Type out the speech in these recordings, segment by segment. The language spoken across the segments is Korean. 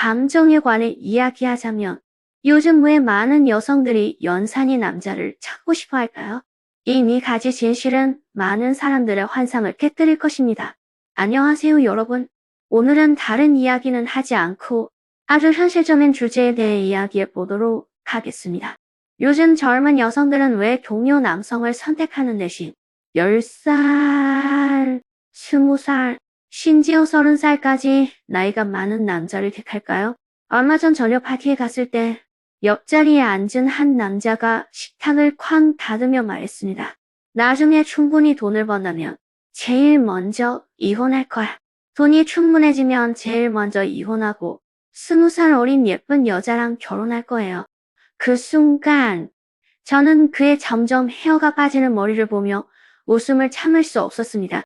감정에 관해 이야기하자면 요즘 왜 많은 여성들이 연상의 남자를 찾고 싶어 할까요? 이 네 가지 진실은 많은 사람들의 환상을 깨뜨릴 것입니다. 안녕하세요, 여러분. 오늘은 다른 이야기는 하지 않고 아주 현실적인 주제에 대해 이야기해 보도록 하겠습니다. 요즘 젊은 여성들은 왜 동료 남성을 선택하는 대신 10살, 20살, 심지어 30살까지 나이가 많은 남자를 택할까요? 얼마 전 저녁 파티에 갔을 때 옆자리에 앉은 한 남자가 식탁을 쾅 닫으며 말했습니다. 나중에 충분히 돈을 번다면 제일 먼저 이혼할 거야. 돈이 충분해지면 제일 먼저 이혼하고 20살 어린 예쁜 여자랑 결혼할 거예요. 그 순간 저는 그의 점점 헤어가 빠지는 머리를 보며 웃음을 참을 수 없었습니다.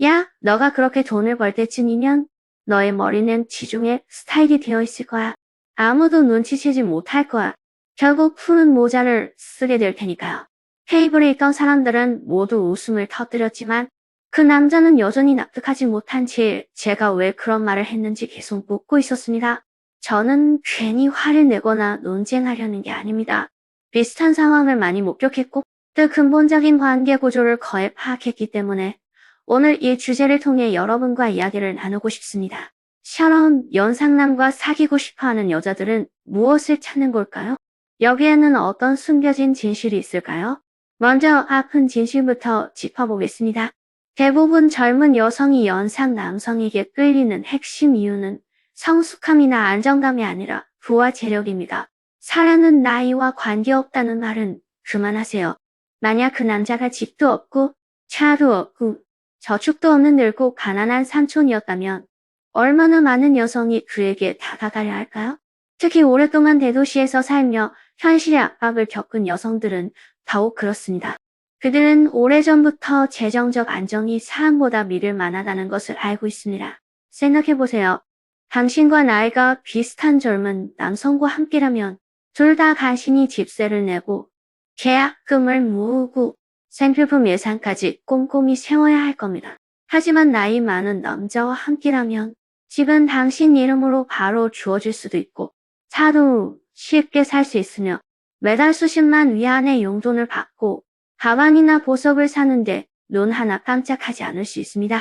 야, 너가 그렇게 돈을 벌 때쯤이면 너의 머리는 지중해 스타일이 되어 있을 거야. 아무도 눈치채지 못할 거야. 결국 푸른 모자를 쓰게 될 테니까요. 테이블에 있던 사람들은 모두 웃음을 터뜨렸지만 그 남자는 여전히 납득하지 못한 채 제가 왜 그런 말을 했는지 계속 묻고 있었습니다. 저는 괜히 화를 내거나 논쟁하려는 게 아닙니다. 비슷한 상황을 많이 목격했고 그 근본적인 관계 구조를 거의 파악했기 때문에 오늘 이 주제를 통해 여러분과 이야기를 나누고 싶습니다. 샤론, 연상남과 사귀고 싶어하는 여자들은 무엇을 찾는 걸까요? 여기에는 어떤 숨겨진 진실이 있을까요? 먼저 아픈 진실부터 짚어보겠습니다. 대부분 젊은 여성이 연상 남성에게 끌리는 핵심 이유는 성숙함이나 안정감이 아니라 부와 재력입니다. 사랑은 나이와 관계없다는 말은 그만하세요. 만약 그 남자가 집도 없고 차도 없고 저축도 없는 늙고 가난한 삼촌이었다면 얼마나 많은 여성이 그에게 다가가려 할까요? 특히 오랫동안 대도시에서 살며 현실의 압박을 겪은 여성들은 더욱 그렇습니다. 그들은 오래전부터 재정적 안정이 사람보다 믿을 만하다는 것을 알고 있습니다. 생각해보세요. 당신과 나이가 비슷한 젊은 남성과 함께라면 둘 다 간신히 집세를 내고 계약금을 모으고 생필품 예산까지 꼼꼼히 세워야 할 겁니다. 하지만 나이 많은 남자와 함께라면 집은 당신 이름으로 바로 주어질 수도 있고 차도 쉽게 살 수 있으며 매달 수십만 위안의 용돈을 받고 가방이나 보석을 사는데 눈 하나 깜짝하지 않을 수 있습니다.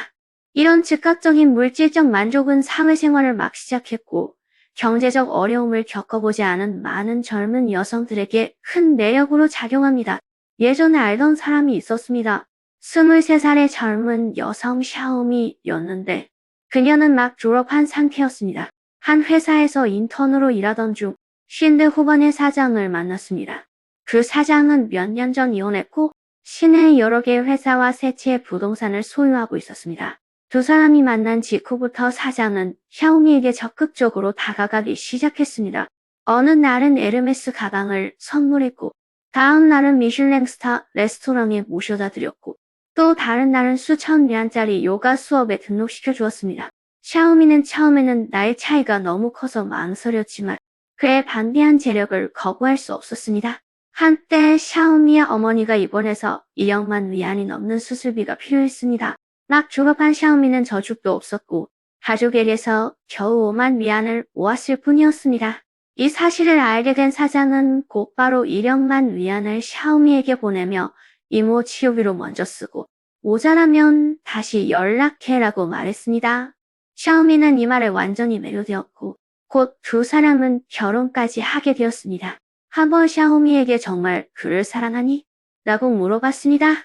이런 즉각적인 물질적 만족은 사회생활을 막 시작했고 경제적 어려움을 겪어보지 않은 많은 젊은 여성들에게 큰 매력으로 작용합니다. 예전에 알던 사람이 있었습니다. 23살의 젊은 여성 샤오미였는데 그녀는 막 졸업한 상태였습니다. 한 회사에서 인턴으로 일하던 중 50대 후반의 사장을 만났습니다. 그 사장은 몇 년 전 이혼했고 시내의 여러 개의 회사와 세 채의 부동산을 소유하고 있었습니다. 두 사람이 만난 직후부터 사장은 샤오미에게 적극적으로 다가가기 시작했습니다. 어느 날은 에르메스 가방을 선물했고 다음 날은 미슐랭 스타 레스토랑에 모셔다 드렸고 또 다른 날은 수천 위안짜리 요가 수업에 등록시켜 주었습니다. 샤오미는 처음에는 나이 차이가 너무 커서 망설였지만 그의 반대한 재력을 거부할 수 없었습니다. 한때 샤오미의 어머니가 입원해서 2억만 위안이 넘는 수술비가 필요했습니다. 막 졸업한 샤오미는 저축도 없었고 가족에게서 겨우 5만 위안을 모았을 뿐이었습니다. 이 사실을 알게 된 사장은 곧바로 1억만 위안을 샤오미에게 보내며 이모 치료비로 먼저 쓰고 모자라면 다시 연락해라고 말했습니다. 샤오미는 이 말에 완전히 매료되었고 곧 두 사람은 결혼까지 하게 되었습니다. 한번 샤오미에게 정말 그를 사랑하니? 라고 물어봤습니다.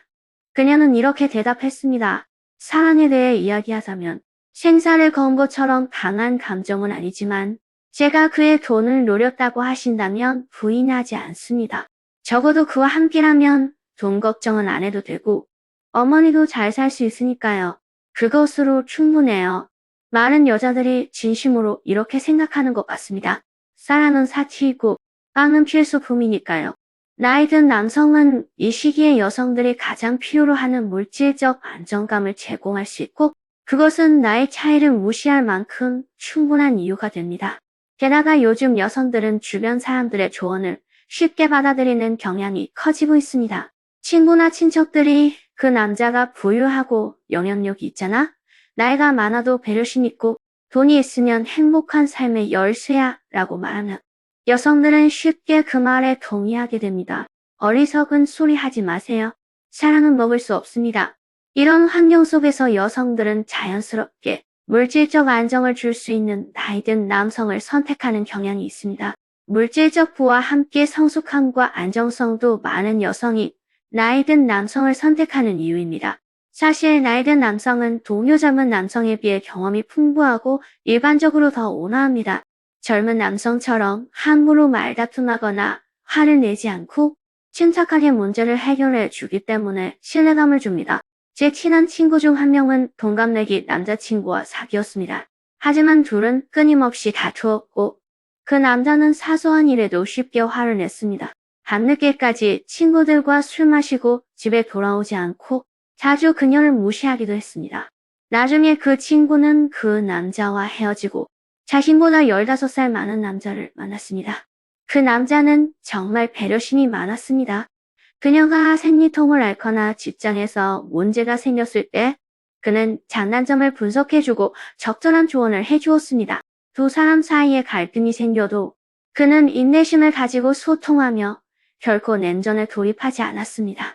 그녀는 이렇게 대답했습니다. 사랑에 대해 이야기하자면 생사를 건 것처럼 강한 감정은 아니지만 제가 그의 돈을 노렸다고 하신다면 부인하지 않습니다. 적어도 그와 함께라면 돈 걱정은 안 해도 되고 어머니도 잘 살 수 있으니까요. 그것으로 충분해요. 많은 여자들이 진심으로 이렇게 생각하는 것 같습니다. 사랑은 사치이고 빵은 필수품이니까요. 나이 든 남성은 이 시기에 여성들이 가장 필요로 하는 물질적 안정감을 제공할 수 있고 그것은 나이 차이를 무시할 만큼 충분한 이유가 됩니다. 게다가 요즘 여성들은 주변 사람들의 조언을 쉽게 받아들이는 경향이 커지고 있습니다. 친구나 친척들이 그 남자가 부유하고 영향력이 있잖아? 나이가 많아도 배려심 있고 돈이 있으면 행복한 삶의 열쇠야 라고 말하면 여성들은 쉽게 그 말에 동의하게 됩니다. 어리석은 소리 하지 마세요. 사랑은 먹을 수 없습니다. 이런 환경 속에서 여성들은 자연스럽게 물질적 안정을 줄 수 있는 나이든 남성을 선택하는 경향이 있습니다. 물질적 부와 함께 성숙함과 안정성도 많은 여성이 나이든 남성을 선택하는 이유입니다. 사실 나이든 남성은 동요 젊은 남성에 비해 경험이 풍부하고 일반적으로 더 온화합니다. 젊은 남성처럼 함부로 말다툼하거나 화를 내지 않고 침착하게 문제를 해결해 주기 때문에 신뢰감을 줍니다. 제 친한 친구 중 한 명은 동갑내기 남자친구와 사귀었습니다. 하지만 둘은 끊임없이 다투었고 그 남자는 사소한 일에도 쉽게 화를 냈습니다. 밤늦게까지 친구들과 술 마시고 집에 돌아오지 않고 자주 그녀를 무시하기도 했습니다. 나중에 그 친구는 그 남자와 헤어지고 자신보다 15살 많은 남자를 만났습니다. 그 남자는 정말 배려심이 많았습니다. 그녀가 생리통을 앓거나 직장에서 문제가 생겼을 때 그는 장단점을 분석해주고 적절한 조언을 해주었습니다. 두 사람 사이에 갈등이 생겨도 그는 인내심을 가지고 소통하며 결코 냉전에 돌입하지 않았습니다.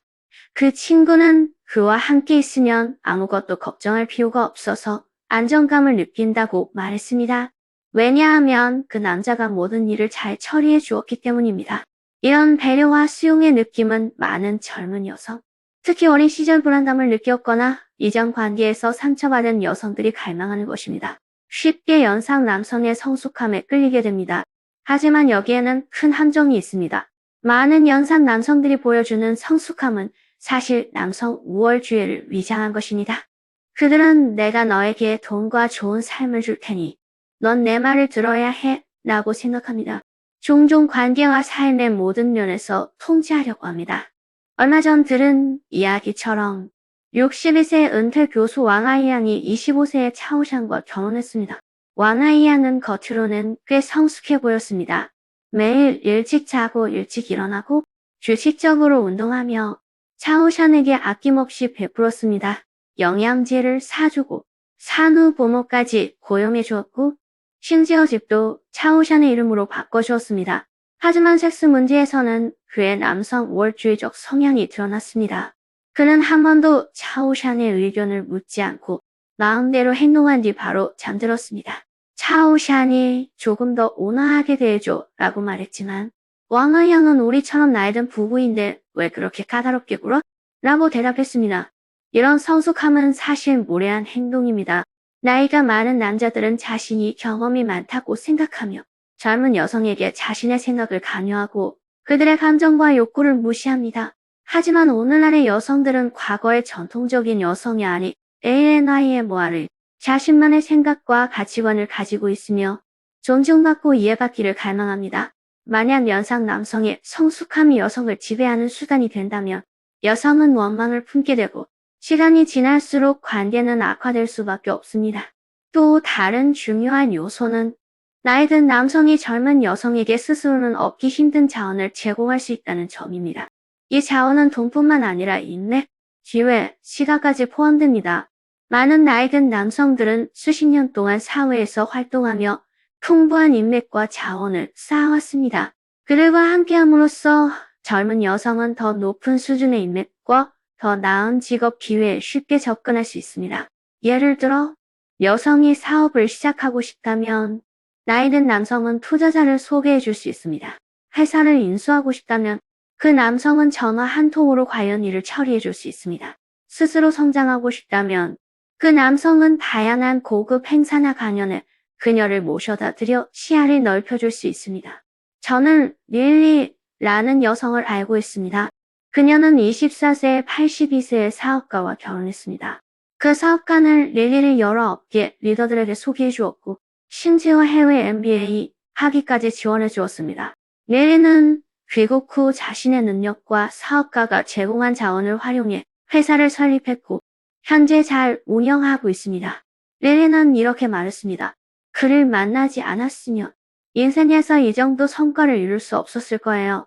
그 친구는 그와 함께 있으면 아무것도 걱정할 필요가 없어서 안정감을 느낀다고 말했습니다. 왜냐하면 그 남자가 모든 일을 잘 처리해 주었기 때문입니다. 이런 배려와 수용의 느낌은 많은 젊은 여성, 특히 어린 시절 불안감을 느꼈거나 이전 관계에서 상처받은 여성들이 갈망하는 것입니다. 쉽게 연상 남성의 성숙함에 끌리게 됩니다. 하지만 여기에는 큰 함정이 있습니다. 많은 연상 남성들이 보여주는 성숙함은 사실 남성 우월주의를 위장한 것입니다. 그들은 내가 너에게 돈과 좋은 삶을 줄 테니 넌 내 말을 들어야 해 라고 생각합니다. 종종 관계와 삶의 모든 면에서 통제하려고 합니다. 얼마 전 들은 이야기처럼 62세 은퇴 교수 왕아이 양이 25세의 차오샹과 결혼했습니다. 왕아이 양은 겉으로는 꽤 성숙해 보였습니다. 매일 일찍 자고 일찍 일어나고 규칙적으로 운동하며 차오샨에게 아낌없이 베풀었습니다. 영양제를 사주고 산후부모까지 고용해 주었고 심지어 집도 차오샨의 이름으로 바꿔주었습니다. 하지만 섹스 문제에서는 그의 남성 우월주의적 성향이 드러났습니다. 그는 한 번도 차오샨의 의견을 묻지 않고 마음대로 행동한 뒤 바로 잠들었습니다. 차오샨이 조금 더 온화하게 대해줘 라고 말했지만 왕아 양은 우리처럼 나이든 부부인데 왜 그렇게 까다롭게 굴어? 라고 대답했습니다. 이런 성숙함은 사실 무례한 행동입니다. 나이가 많은 남자들은 자신이 경험이 많다고 생각하며 젊은 여성에게 자신의 생각을 강요하고 그들의 감정과 욕구를 무시합니다. 하지만 오늘날의 여성들은 과거의 전통적인 여성이 아닌 ANI의 모아를 자신만의 생각과 가치관을 가지고 있으며 존중받고 이해받기를 갈망합니다. 만약 연상 남성의 성숙함이 여성을 지배하는 수단이 된다면 여성은 원망을 품게 되고 시간이 지날수록 관계는 악화될 수밖에 없습니다. 또 다른 중요한 요소는 나이든 남성이 젊은 여성에게 스스로는 얻기 힘든 자원을 제공할 수 있다는 점입니다. 이 자원은 돈뿐만 아니라 인맥, 기회, 시간까지 포함됩니다. 많은 나이든 남성들은 수십 년 동안 사회에서 활동하며 풍부한 인맥과 자원을 쌓아왔습니다. 그들과 함께함으로써 젊은 여성은 더 높은 수준의 인맥과 더 나은 직업 기회에 쉽게 접근할 수 있습니다. 예를 들어 여성이 사업을 시작하고 싶다면 나이든 남성은 투자자를 소개해 줄 수 있습니다. 회사를 인수하고 싶다면 그 남성은 전화 한 통으로 관련 일을 처리해 줄 수 있습니다. 스스로 성장하고 싶다면 그 남성은 다양한 고급 행사나 강연에 그녀를 모셔다 드려 시야를 넓혀줄 수 있습니다. 저는 릴리라는 여성을 알고 있습니다. 그녀는 24세에 82세의 사업가와 결혼했습니다. 그 사업가는 릴리를 여러 업계 리더들에게 소개해 주었고 심지어 해외 MBA 학위까지 지원해 주었습니다. 릴리는 귀국 후 자신의 능력과 사업가가 제공한 자원을 활용해 회사를 설립했고 현재 잘 운영하고 있습니다. 릴리는 이렇게 말했습니다. 그를 만나지 않았으면 인생에서 이 정도 성과를 이룰 수 없었을 거예요.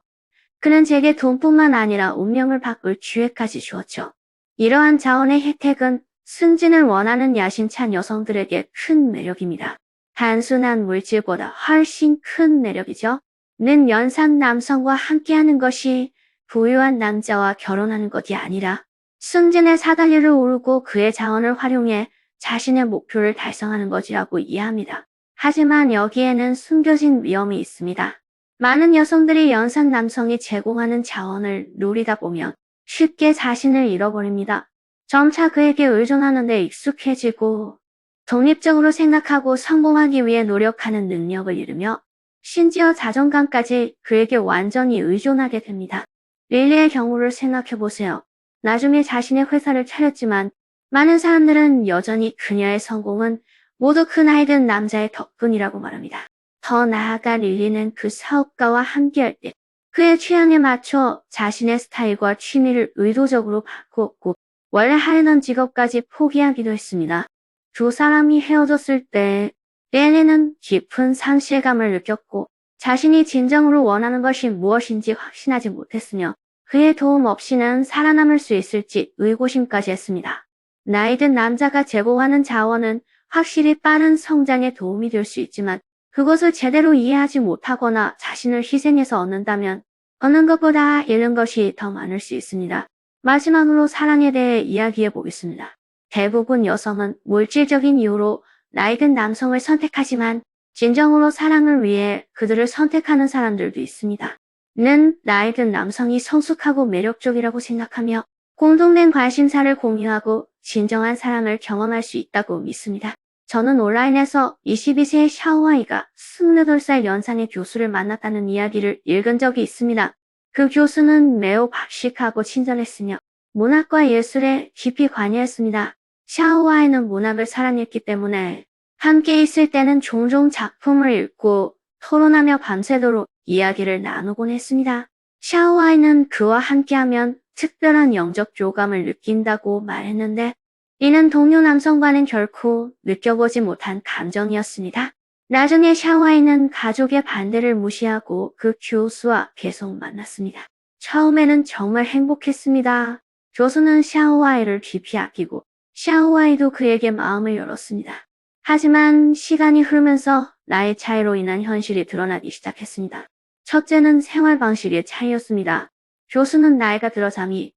그는 제게 돈뿐만 아니라 운명을 바꿀 기회까지 주었죠. 이러한 자원의 혜택은 승진을 원하는 야심찬 여성들에게 큰 매력입니다. 단순한 물질보다 훨씬 큰 매력이죠. 는 연상 남성과 함께하는 것이 부유한 남자와 결혼하는 것이 아니라 승진의 사다리를 오르고 그의 자원을 활용해 자신의 목표를 달성하는 것이라고 이해합니다. 하지만 여기에는 숨겨진 위험이 있습니다. 많은 여성들이 연상 남성이 제공하는 자원을 누리다 보면 쉽게 자신을 잃어버립니다. 점차 그에게 의존하는 데 익숙해지고 독립적으로 생각하고 성공하기 위해 노력하는 능력을 잃으며 심지어 자존감까지 그에게 완전히 의존하게 됩니다. 릴리의 경우를 생각해보세요. 나중에 자신의 회사를 차렸지만 많은 사람들은 여전히 그녀의 성공은 모두 그 나이 든 남자의 덕분이라고 말합니다. 더 나아가 릴리는 그 사업가와 함께할 때 그의 취향에 맞춰 자신의 스타일과 취미를 의도적으로 바꾸었고 원래 하려던 직업까지 포기하기도 했습니다. 두 사람이 헤어졌을 때 릴리는 깊은 상실감을 느꼈고 자신이 진정으로 원하는 것이 무엇인지 확신하지 못했으며 그의 도움 없이는 살아남을 수 있을지 의구심까지 했습니다. 나이 든 남자가 제공하는 자원은 확실히 빠른 성장에 도움이 될 수 있지만 그것을 제대로 이해하지 못하거나 자신을 희생해서 얻는다면 얻는 것보다 잃는 것이 더 많을 수 있습니다. 마지막으로 사랑에 대해 이야기해 보겠습니다. 대부분 여성은 물질적인 이유로 나이 든 남성을 선택하지만 진정으로 사랑을 위해 그들을 선택하는 사람들도 있습니다. 는 나이 든 남성이 성숙하고 매력적이라고 생각하며 공동된 관심사를 공유하고 진정한 사랑을 경험할 수 있다고 믿습니다. 저는 온라인에서 22세의 샤오아이가 28살 연상의 교수를 만났다는 이야기를 읽은 적이 있습니다. 그 교수는 매우 박식하고 친절했으며 문학과 예술에 깊이 관여했습니다. 샤오아이는 문학을 사랑했기 때문에 함께 있을 때는 종종 작품을 읽고 토론하며 밤새도록 이야기를 나누곤 했습니다. 샤오아이는 그와 함께하면 특별한 영적 교감을 느낀다고 말했는데 이는 동료 남성과는 결코 느껴보지 못한 감정이었습니다. 나중에 샤오아이는 가족의 반대를 무시하고 그 교수와 계속 만났습니다. 처음에는 정말 행복했습니다. 교수는 샤오아이를 깊이 아끼고 샤오아이도 그에게 마음을 열었습니다. 하지만 시간이 흐르면서 나이 차이로 인한 현실이 드러나기 시작했습니다. 첫째는 생활 방식의 차이였습니다. 교수는 나이가 들어 잠이